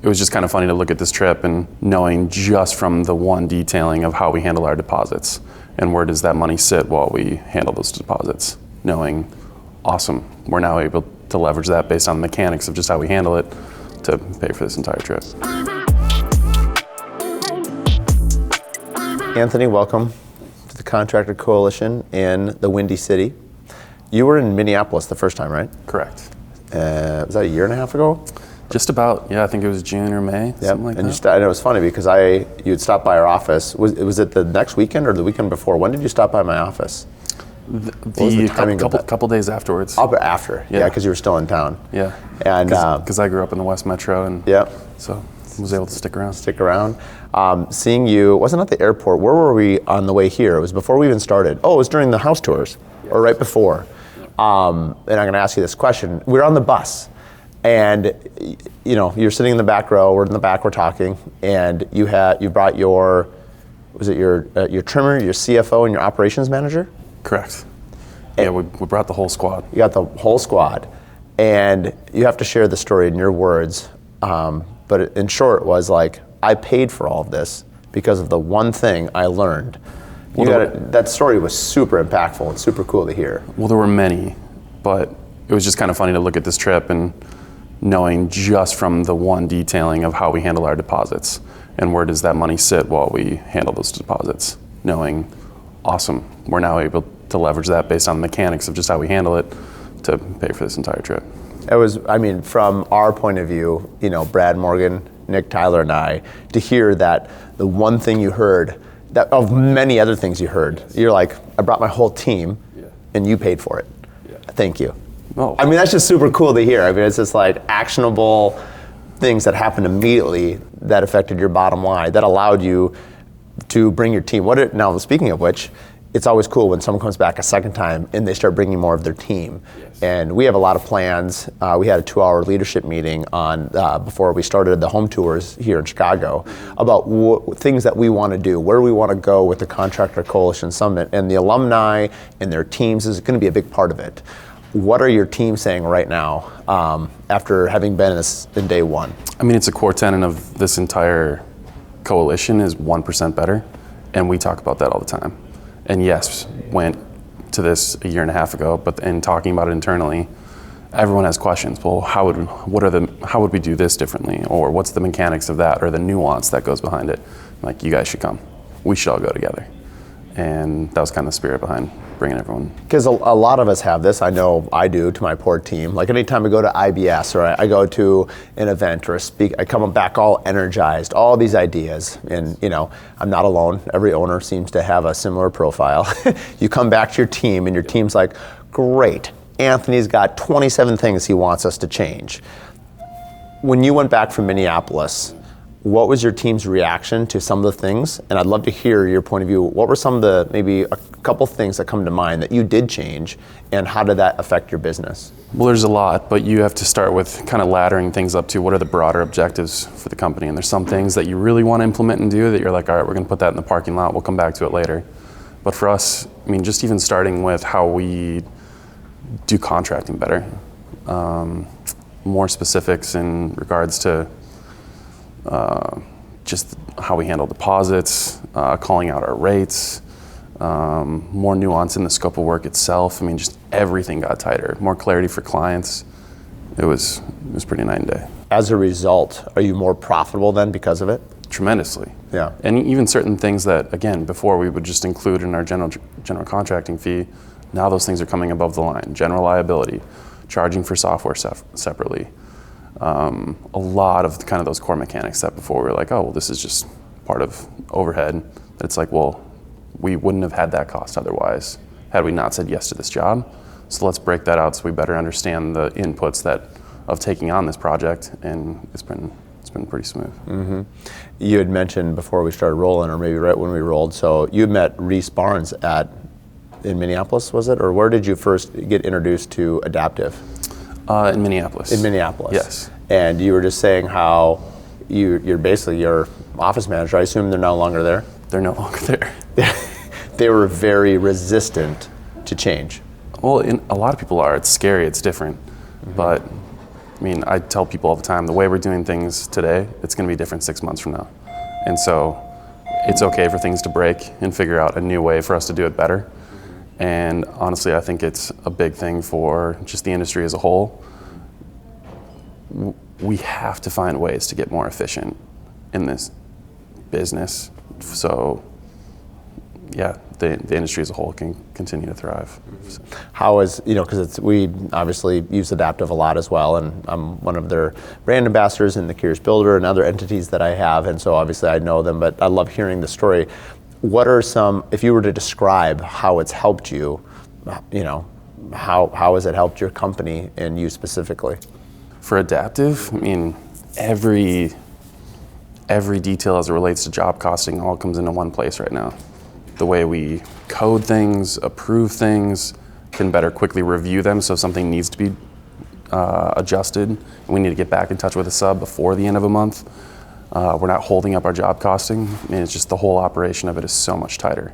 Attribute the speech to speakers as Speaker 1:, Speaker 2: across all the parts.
Speaker 1: It was just kind of funny to look at this trip and knowing just from the one detailing of how we handle our deposits and where does that money sit while we handle those deposits. Knowing, awesome, we're now able to leverage that based on the mechanics of just how we handle it to pay for this entire trip.
Speaker 2: Anthony, welcome to the Contractor Coalition in the Windy City. You were in Minneapolis the first time, right?
Speaker 1: Correct.
Speaker 2: Was that a year and a half ago?
Speaker 1: Just about, yeah, I think it was June or May, something like
Speaker 2: and
Speaker 1: that.
Speaker 2: And it was funny because you had stopped by our office. Was it the next weekend or the weekend before? When did you stop by my office?
Speaker 1: Couple days afterwards.
Speaker 2: Oh, but after, yeah, because you were still in town.
Speaker 1: Yeah,
Speaker 2: and
Speaker 1: because I grew up in the West Metro, and so was able to stick around.
Speaker 2: Seeing you, wasn't at the airport. Where were we on the way here? It was before we even started. Oh, it was during the house tours, or right before. And I'm going to ask you this question. We were on the bus. And you're sitting in the back row. We're in the back. We're talking, and you brought your trimmer, your CFO, and your operations manager.
Speaker 1: Correct. Yeah, we brought the whole squad.
Speaker 2: You got the whole squad, and you have to share the story in your words. But in short, it was like, I paid for all of this because of the one thing I learned. That story was super impactful and super cool to hear.
Speaker 1: Well, there were many, but it was just kind of funny to look at this trip and knowing just from the one detailing of how we handle our deposits and where does that money sit while we handle those deposits. Knowing, awesome, we're now able to leverage that based on the mechanics of just how we handle it to pay for this entire trip.
Speaker 2: It was, from our point of view, Brad Morgan, Nick Tyler, and I, to hear that the one thing you heard, that of many other things you heard, you're like, I brought my whole team and you paid for it. Yeah. Thank you.
Speaker 1: Oh.
Speaker 2: That's just super cool to hear. It's just like actionable things that happened immediately that affected your bottom line, that allowed you to bring your team. Now, speaking of which, it's always cool when someone comes back a second time and they start bringing more of their team. Yes. And we have a lot of plans. We had a 2-hour leadership meeting on before we started the home tours here in Chicago about things that we want to do, where we want to go with the Contractor Coalition Summit, and the alumni and their teams is going to be a big part of it. What are your teams saying right now after having been in day one?
Speaker 1: It's a core tenet of this entire coalition is 1% better, and we talk about that all the time. And yes, went to this a year and a half ago, but in talking about it internally, everyone has questions. Well, how would we do this differently, or what's the mechanics of that, or the nuance that goes behind it? Like, you guys should come. We should all go together. And that was kind of the spirit behind bringing everyone.
Speaker 2: Because a lot of us have this. I know I do, to my poor team. Like, anytime I go to IBS or I go to an event or I come back all energized, all these ideas. And I'm not alone. Every owner seems to have a similar profile. You come back to your team and your team's like, great, Anthony's got 27 things he wants us to change. When you went back from Minneapolis, what was your team's reaction to some of the things? And I'd love to hear your point of view. What were some of the, maybe a couple things that come to mind that you did change, and how did that affect your business?
Speaker 1: Well, there's a lot, but you have to start with kind of laddering things up to what are the broader objectives for the company. And there's some things that you really want to implement and do that you're like, all right, we're going to put that in the parking lot. We'll come back to it later. But for us, just even starting with how we do contracting better, more specifics in regards to just how we handle deposits, calling out our rates, more nuance in the scope of work itself. Just everything got tighter, more clarity for clients. It was pretty night and day.
Speaker 2: As a result, are you more profitable then because of it?
Speaker 1: Tremendously.
Speaker 2: Yeah.
Speaker 1: And even certain things that, again, before we would just include in our general contracting fee, now those things are coming above the line. General liability, charging for software separately. A lot of kind of those core mechanics that before we were like, oh, well, this is just part of overhead. It's like, well, we wouldn't have had that cost otherwise had we not said yes to this job. So let's break that out so we better understand the inputs of taking on this project, and it's been pretty smooth.
Speaker 2: Mm-hmm. You had mentioned before we started rolling, or maybe right when we rolled, so you met Reese Barnes in Minneapolis, was it? Or where did you first get introduced to Adaptive?
Speaker 1: In Minneapolis.
Speaker 2: In Minneapolis.
Speaker 1: Yes.
Speaker 2: And you were just saying how you're basically your office manager. I assume they're no longer there?
Speaker 1: They're no longer there.
Speaker 2: They were very resistant to change.
Speaker 1: Well, a lot of people are. It's scary. It's different. Mm-hmm. But I mean, I tell people all the time, the way we're doing things today, it's going to be different 6 months from now. And so it's okay for things to break and figure out a new way for us to do it better. And honestly, I think it's a big thing for just the industry as a whole. We have to find ways to get more efficient in this business. So yeah, the industry as a whole can continue to thrive. So.
Speaker 2: How is, because we obviously use Adaptive a lot as well, and I'm one of their brand ambassadors in the Curious Builder and other entities that I have, and so obviously I know them, but I love hearing the story. What are some, if you were to describe how it's helped you, how has it helped your company and you specifically?
Speaker 1: For Adaptive, I mean, every detail as it relates to job costing all comes into one place right now. The way we code things, approve things, can better quickly review them, so if something needs to be adjusted and we need to get back in touch with a sub before the end of a month, we're not holding up our job costing. I mean, it's just the whole operation of it is so much tighter.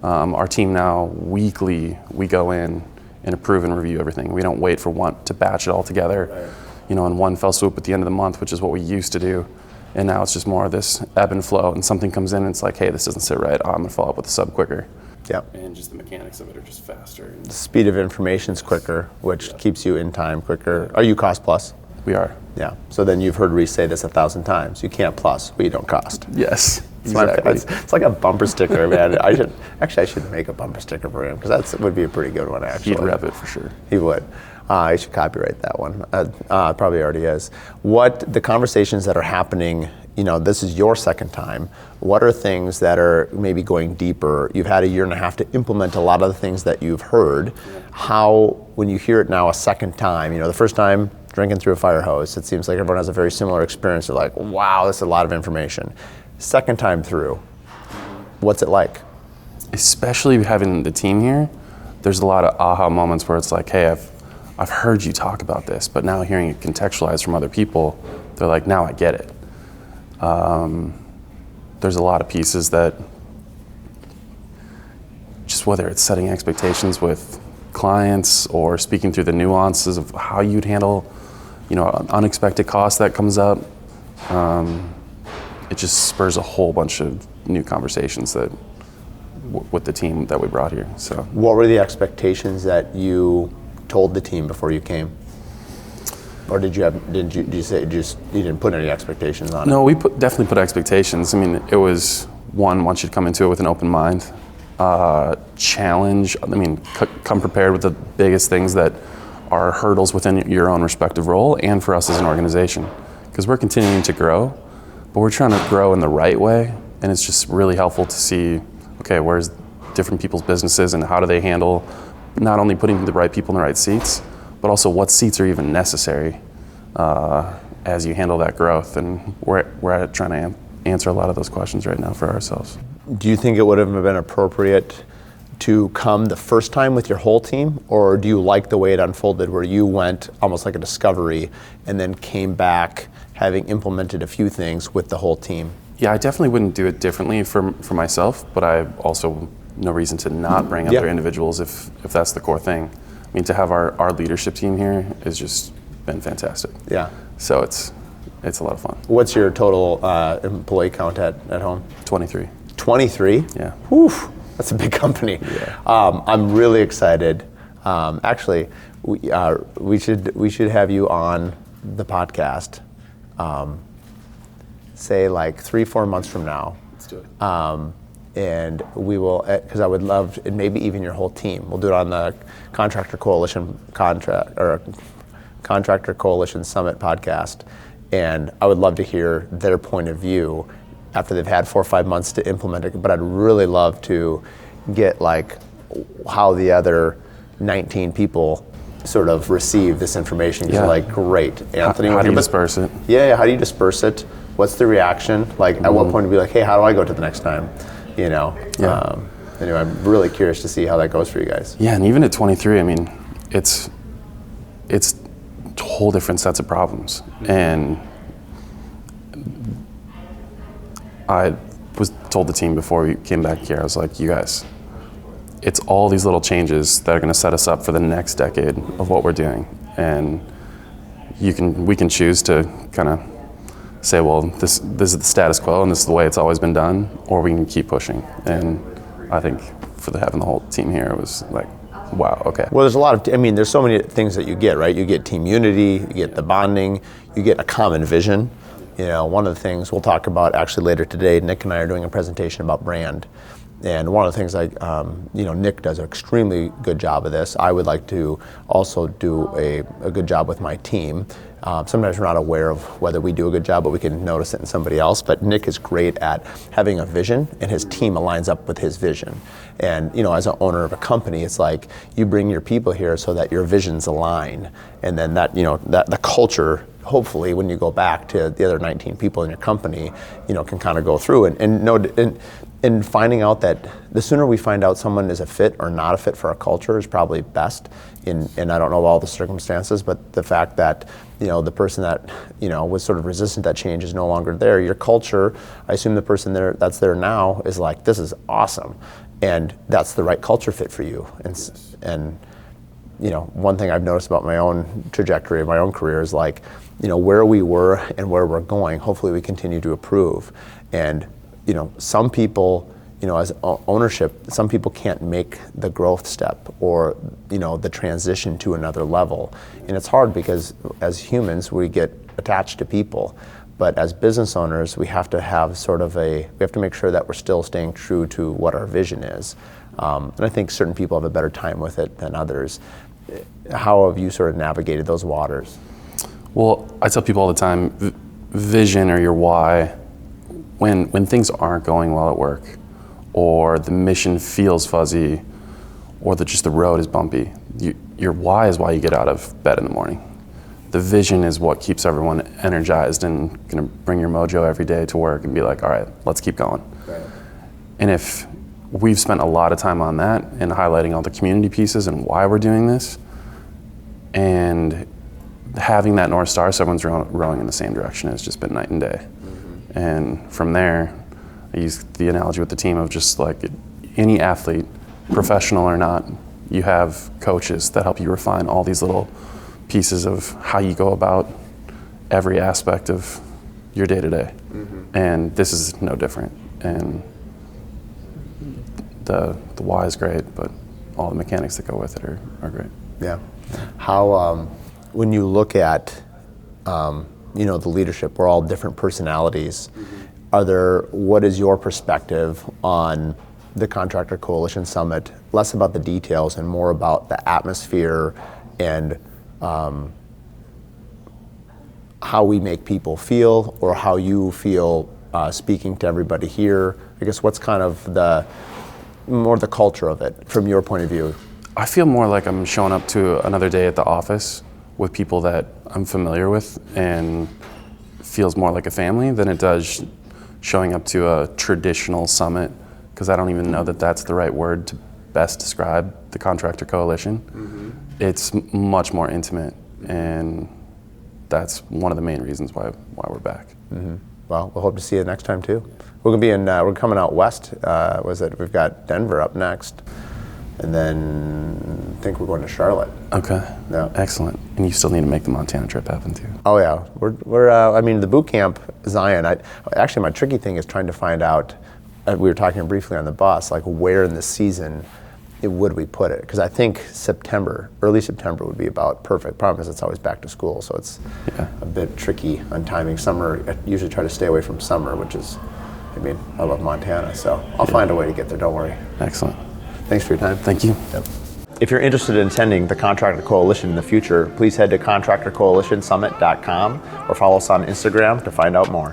Speaker 1: Our team now, weekly, we go in and approve and review everything. We don't wait for one to batch it all together, in one fell swoop at the end of the month, which is what we used to do. And now it's just more of this ebb and flow, and something comes in and it's like, hey, this doesn't sit right. I'm gonna follow up with the sub quicker.
Speaker 2: Yep.
Speaker 1: And just the mechanics of it are just faster.
Speaker 2: The speed of information's quicker, which keeps you in time quicker. Are you cost plus?
Speaker 1: We are.
Speaker 2: Yeah. So then you've heard Reese say this 1,000 times. You can't plus, but you don't cost.
Speaker 1: Yes.
Speaker 2: Exactly. It's like a bumper sticker, man. I should make a bumper sticker for him, because that would be a pretty good one, actually.
Speaker 1: He'd rep it for sure.
Speaker 2: He would. I should copyright that one. Probably already is. What the conversations that are happening, this is your second time. What are things that are maybe going deeper? You've had a year and a half to implement a lot of the things that you've heard. How, when you hear it now a second time, the first time drinking through a fire hose, it seems like everyone has a very similar experience. They're like, wow, this is a lot of information. Second time through, what's it like?
Speaker 1: Especially having the team here, there's a lot of aha moments where it's like, hey, I've heard you talk about this, but now hearing it contextualized from other people, they're like, now I get it. There's a lot of pieces that, just whether it's setting expectations with clients or speaking through the nuances of how you'd handle, an unexpected cost that comes up, it just spurs a whole bunch of new conversations that with the team that we brought here. So,
Speaker 2: what were the expectations that you told the team before you came? Or did you say you didn't put any expectations on it?
Speaker 1: No, we definitely put expectations. I mean, it was once you'd come into it with an open mind, challenge. I mean, come prepared with the biggest things that are hurdles within your own respective role and for us as an organization. Because we're continuing to grow, but we're trying to grow in the right way. And it's just really helpful to see, okay, where's different people's businesses and how do they handle not only putting the right people in the right seats, but also what seats are even necessary as you handle that growth. And we're trying to answer a lot of those questions right now for ourselves.
Speaker 2: Do you think it would have been appropriate to come the first time with your whole team, or do you like the way it unfolded where you went almost like a discovery and then came back having implemented a few things with the whole team?
Speaker 1: Yeah, I definitely wouldn't do it differently for myself, but I also no reason to not bring other individuals if that's the core thing. I mean, to have our leadership team here has just been fantastic. Yeah. So it's a lot of fun.
Speaker 2: What's your total employee count at home?
Speaker 1: 23.
Speaker 2: 23?
Speaker 1: Yeah.
Speaker 2: Whew, that's a big company. Yeah. I'm really excited. Actually, we should have you on the podcast. Say like 3-4 months from now.
Speaker 1: Let's do it.
Speaker 2: And we will, because I would love, and maybe even your whole team. We'll do it on the Contractor Coalition Contractor Coalition Summit podcast. And I would love to hear their point of view after they've had 4 or 5 months to implement it. But I'd really love to get like how the other 19 people sort of receive this information. You're like, great, Anthony.
Speaker 1: How do you disperse it?
Speaker 2: Yeah, how do you disperse it? What's the reaction? Like, at what point to be like, hey, how do I go to the next time? Anyway, I'm really curious to see how that goes for you guys.
Speaker 1: Yeah, and even at 23, I mean, it's whole different sets of problems. And I was told the team before we came back here, I was like, you guys, it's all these little changes that are going to set us up for the next decade of what we're doing. And we can choose to kind of say, well, this is the status quo and this is the way it's always been done, or we can keep pushing. And I think for having the whole team here, it was like, wow, okay.
Speaker 2: Well, there's a lot of, there's so many things that you get, right? You get team unity, you get the bonding, you get a common vision. One of the things we'll talk about actually later today, Nick and I are doing a presentation about brand. And one of the things Nick does an extremely good job of this. I would like to also do a good job with my team. Sometimes we're not aware of whether we do a good job, but we can notice it in somebody else. But Nick is great at having a vision, and his team aligns up with his vision. And as an owner of a company, it's like you bring your people here so that your visions align, and then that the culture, hopefully, when you go back to the other 19 people in your company, can kind of go through and finding out that the sooner we find out someone is a fit or not a fit for our culture is probably best. And I don't know all the circumstances, but the fact that the person that was sort of resistant to that change is no longer there. Your culture, I assume the person that's there now is like, this is awesome, and that's the right culture fit for you. And one thing I've noticed about my own trajectory of my own career is like, where we were and where we're going. Hopefully, we continue to improve. And some people, as ownership, some people can't make the growth step or, the transition to another level. And it's hard because as humans, we get attached to people. But as business owners, we have to have we have to make sure that we're still staying true to what our vision is. And I think certain people have a better time with it than others. How have you sort of navigated those waters?
Speaker 1: Well, I tell people all the time, vision or your why, when things aren't going well at work, or the mission feels fuzzy, or just the road is bumpy, your why is why you get out of bed in the morning. The vision is what keeps everyone energized and gonna bring your mojo every day to work and be like, all right, let's keep going. Right. And if we've spent a lot of time on that and highlighting all the community pieces and why we're doing this, and having that North Star so everyone's rowing in the same direction has just been night and day. Mm-hmm. And from there, I use the analogy with the team of just like any athlete, professional or not, you have coaches that help you refine all these little pieces of how you go about every aspect of your day-to-day. Mm-hmm. And this is no different. And the why is great, but all the mechanics that go with it are great.
Speaker 2: Yeah. How, when you look at, the leadership, we're all different personalities. Mm-hmm. What is your perspective on the Contractor Coalition Summit? Less about the details and more about the atmosphere and how we make people feel, or how you feel speaking to everybody here. I guess what's kind of the culture of it from your point of view?
Speaker 1: I feel more like I'm showing up to another day at the office with people that I'm familiar with, and feels more like a family than it does showing up to a traditional summit, because I don't even know that that's the right word to best describe the Contractor Coalition. Mm-hmm. It's much more intimate, and that's one of the main reasons why we're back. Mm-hmm.
Speaker 2: Well, we'll hope to see you next time too. We're gonna be we're coming out west. We've got Denver up next, and then I think we're going to Charlotte.
Speaker 1: Okay.
Speaker 2: Yeah.
Speaker 1: Excellent. And you still need to make the Montana trip happen too.
Speaker 2: Oh yeah, we're the boot camp, Zion. Actually, my tricky thing is trying to find out. We were talking briefly on the bus, like where in the season would we put it? Because I think early September would be about perfect. Problem is it's always back to school, so it's a bit tricky on timing. Summer, I usually try to stay away from summer, which is, I love Montana, so I'll find a way to get there, don't worry.
Speaker 1: Excellent.
Speaker 2: Thanks for your time.
Speaker 1: Thank you.
Speaker 2: Yep. If you're interested in attending the Contractor Coalition in the future, please head to contractorcoalitionsummit.com or follow us on Instagram to find out more.